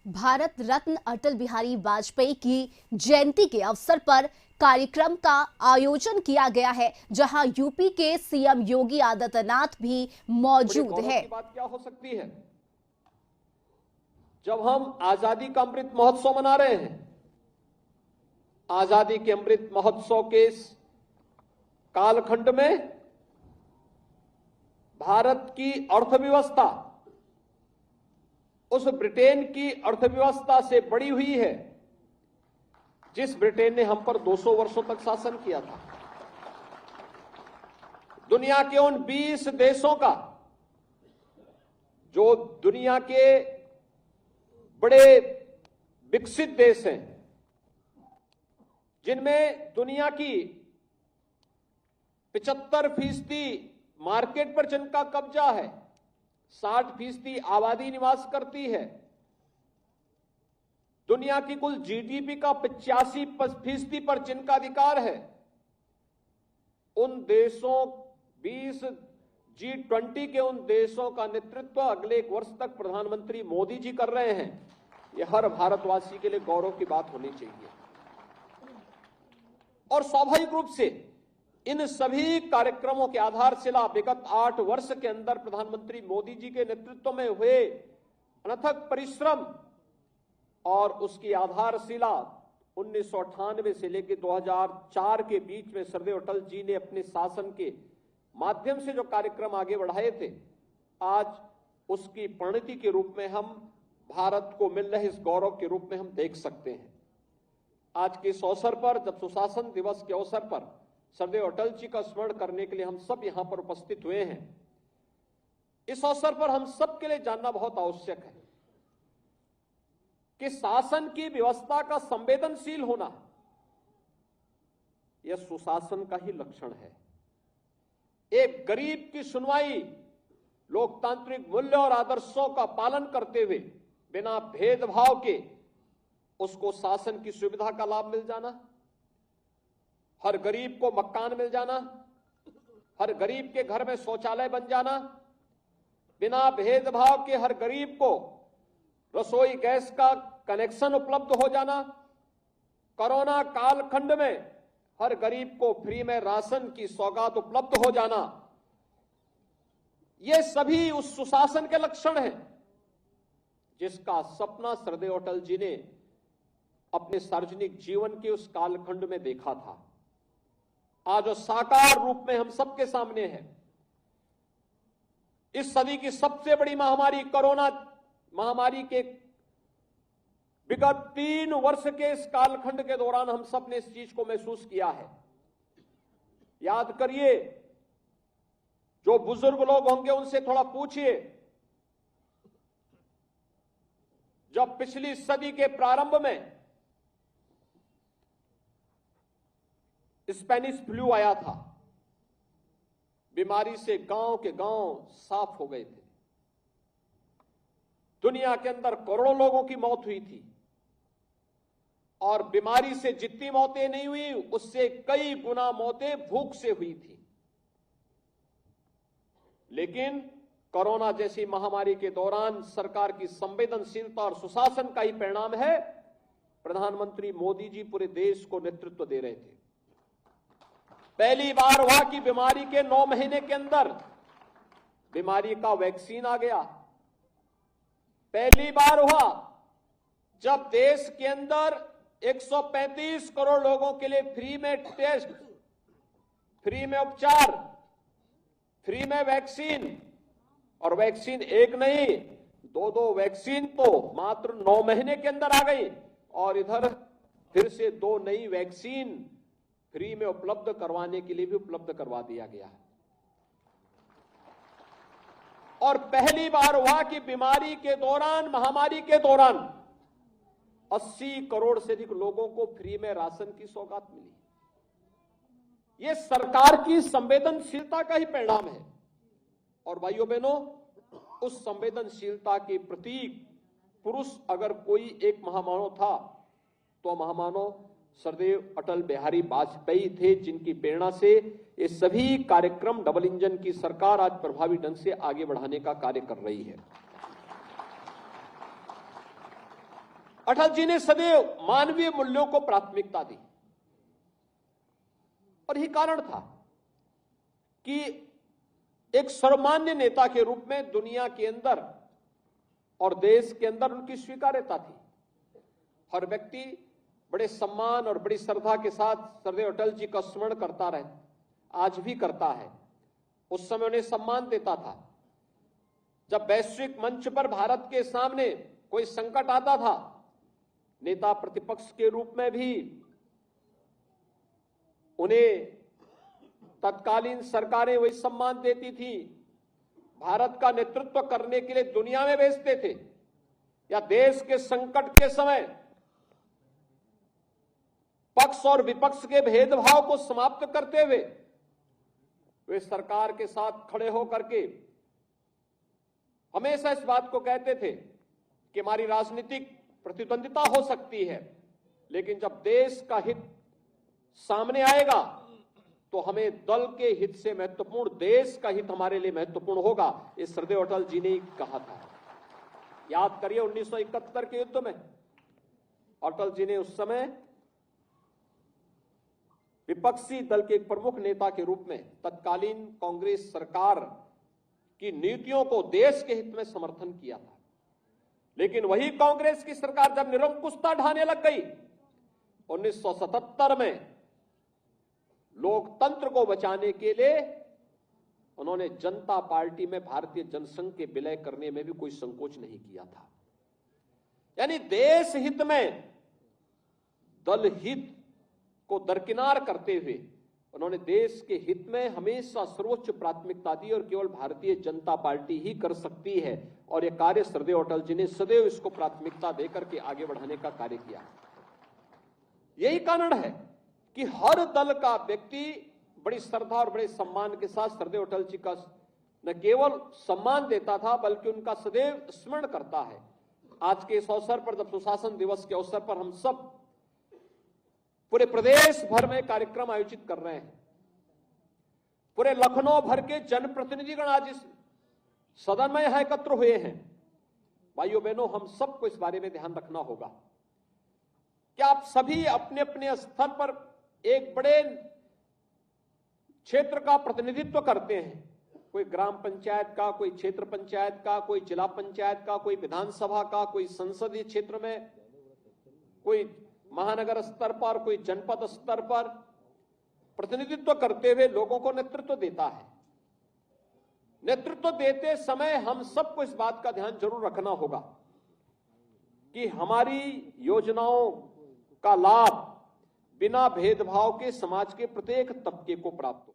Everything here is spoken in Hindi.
भारत रत्न अटल बिहारी वाजपेयी की जयंती के अवसर पर कार्यक्रम का आयोजन किया गया है, जहां यूपी के सीएम योगी आदित्यनाथ भी मौजूद है। बात क्या हो सकती है जब हम आजादी का अमृत महोत्सव मना रहे हैं। आजादी के अमृत महोत्सव के इस कालखंड में भारत की अर्थव्यवस्था उस ब्रिटेन की अर्थव्यवस्था से बड़ी हुई है जिस ब्रिटेन ने हम पर 200 वर्षों तक शासन किया था। दुनिया के उन 20 देशों का जो दुनिया के बड़े विकसित देश हैं, जिनमें दुनिया की 75% मार्केट पर जिनका कब्जा है, 60% आबादी निवास करती है, दुनिया की कुल जीडीपी का 85% पर जिनका अधिकार है, उन देशों 20 G20 के उन देशों का नेतृत्व अगले 1 वर्ष तक प्रधानमंत्री मोदी जी कर रहे हैं। यह हर भारतवासी के लिए गौरव की बात होनी चाहिए। और स्वाभाविक रूप से इन सभी कार्यक्रमों के आधारशिला विगत 8 वर्ष के अंदर प्रधानमंत्री मोदी जी के नेतृत्व में हुए अनथक परिश्रम और उसकी आधारशिला 1998 से लेकर 2004 के बीच में सरदेव अटल जी ने अपने शासन के माध्यम से जो कार्यक्रम आगे बढ़ाए थे, आज उसकी परिणति के रूप में हम भारत को मिल रहे इस गौरव के रूप में हम देख सकते हैं। आज के इस अवसर पर, जब सुशासन दिवस के अवसर पर सरदेव अटल जी का स्मरण करने के लिए हम सब यहां पर उपस्थित हुए हैं, इस अवसर पर हम सब के लिए जानना बहुत आवश्यक है कि शासन की व्यवस्था का संवेदनशील होना यह सुशासन का ही लक्षण है। एक गरीब की सुनवाई, लोकतांत्रिक मूल्य और आदर्शों का पालन करते हुए बिना भेदभाव के उसको शासन की सुविधा का लाभ मिल जाना, हर गरीब को मकान मिल जाना, हर गरीब के घर में शौचालय बन जाना, बिना भेदभाव के हर गरीब को रसोई गैस का कनेक्शन उपलब्ध हो जाना, कोरोना कालखंड में हर गरीब को फ्री में राशन की सौगात उपलब्ध हो जाना, ये सभी उस सुशासन के लक्षण हैं जिसका सपना सरदेव अटल जी ने अपने सार्वजनिक जीवन के उस कालखंड में देखा था। आज साकार रूप में हम सबके सामने है। इस सदी की सबसे बड़ी महामारी कोरोना महामारी के विगत 3 वर्ष के इस कालखंड के दौरान हम सब ने इस चीज को महसूस किया है। याद करिए, जो बुजुर्ग लोग होंगे उनसे थोड़ा पूछिए, जब पिछली सदी के प्रारंभ में स्पेनिश फ्लू आया था, बीमारी से गांव के गांव साफ हो गए थे। दुनिया के अंदर करोड़ों लोगों की मौत हुई थी और बीमारी से जितनी मौतें नहीं हुई उससे कई गुना मौतें भूख से हुई थी। लेकिन कोरोना जैसी महामारी के दौरान सरकार की संवेदनशीलता और सुशासन का ही परिणाम है, प्रधानमंत्री मोदी जी पूरे देश को नेतृत्व दे रहे थे। पहली बार हुआ कि बीमारी के 9 महीने के अंदर बीमारी का वैक्सीन आ गया। पहली बार हुआ जब देश के अंदर 135 करोड़ लोगों के लिए फ्री में टेस्ट, फ्री में उपचार, फ्री में वैक्सीन, और वैक्सीन एक नहीं 2 वैक्सीन तो मात्र 9 महीने के अंदर आ गई, और इधर फिर से 2 नई वैक्सीन फ्री में उपलब्ध करवाने के लिए भी उपलब्ध करवा दिया गया है। और पहली बार हुआ कि बीमारी के दौरान, महामारी के दौरान 80 करोड़ से अधिक लोगों को फ्री में राशन की सौगात मिली। यह सरकार की संवेदनशीलता का ही परिणाम है। और भाइयों बहनों, उस संवेदनशीलता के प्रतीक पुरुष अगर कोई एक महामानव था तो महामानव सरदेव अटल बिहारी वाजपेयी थे, जिनकी प्रेरणा से ये सभी कार्यक्रम डबल इंजन की सरकार आज प्रभावी ढंग से आगे बढ़ाने का कार्य कर रही है। अटल जी ने सदैव मानवीय मूल्यों को प्राथमिकता दी और यही कारण था कि एक सर्वमान्य नेता के रूप में दुनिया के अंदर और देश के अंदर उनकी स्वीकार्यता थी। हर व्यक्ति बड़े सम्मान और बड़ी श्रद्धा के साथ सरदेव अटल जी का स्मरण करता रहे, आज भी करता है। उस समय उन्हें सम्मान देता था। जब वैश्विक मंच पर भारत के सामने कोई संकट आता था, नेता प्रतिपक्ष के रूप में भी उन्हें तत्कालीन सरकारें वही सम्मान देती थी। भारत का नेतृत्व करने के लिए दुनिया में भेजते थे, या देश के संकट के समय पक्ष और विपक्ष के भेदभाव को समाप्त करते हुए वे सरकार के साथ खड़े होकर के हमेशा इस बात को कहते थे कि हमारी राजनीतिक प्रतिद्वंदिता हो सकती है, लेकिन जब देश का हित सामने आएगा तो हमें दल के हित से महत्वपूर्ण देश का हित हमारे लिए महत्वपूर्ण होगा। इस सरदेव अटल जी ने कहा था। याद करिए 1971 के युद्ध में अटल जी ने उस समय विपक्षी दल के एक प्रमुख नेता के रूप में तत्कालीन कांग्रेस सरकार की नीतियों को देश के हित में समर्थन किया था। लेकिन वही कांग्रेस की सरकार जब निरंकुशता ढाने लग गई 1977 में, लोकतंत्र को बचाने के लिए उन्होंने जनता पार्टी में भारतीय जनसंघ के विलय करने में भी कोई संकोच नहीं किया था। यानी देश हित में दल हित को दरकिनार करते हुए उन्होंने देश के हित में हमेशा सर्वोच्च प्राथमिकता दी और केवल भारतीय जनता पार्टी ही कर सकती है। और यह कार्य सरदेव अटल जी ने सदैव इसको प्राथमिकता देकर के आगे बढ़ाने का कार्य किया। यही कारण है कि हर दल का व्यक्ति बड़ी श्रद्धा और बड़े सम्मान के साथ सरदेव अटल जी का न केवल सम्मान देता था बल्कि उनका सदैव स्मरण करता है। आज के इस अवसर पर, जब सुशासन दिवस के अवसर पर हम सब पूरे प्रदेश भर में कार्यक्रम आयोजित कर रहे हैं, पूरे लखनऊ भर के जनप्रतिनिधिगण आज इस सदन में यहां एकत्र हुए हैं। भाइयों बहनों, हम सबको इस बारे में ध्यान रखना होगा कि आप सभी अपने अपने स्तर पर एक बड़े क्षेत्र का प्रतिनिधित्व करते हैं। कोई ग्राम पंचायत का, कोई क्षेत्र पंचायत का, कोई जिला पंचायत का, कोई विधानसभा का, कोई संसदीय क्षेत्र में, कोई महानगर स्तर पर, कोई जनपद स्तर पर प्रतिनिधित्व करते हुए लोगों को नेतृत्व देता है। नेतृत्व देते समय हम सबको इस बात का ध्यान जरूर रखना होगा कि हमारी योजनाओं का लाभ बिना भेदभाव के समाज के प्रत्येक तबके को प्राप्त हो।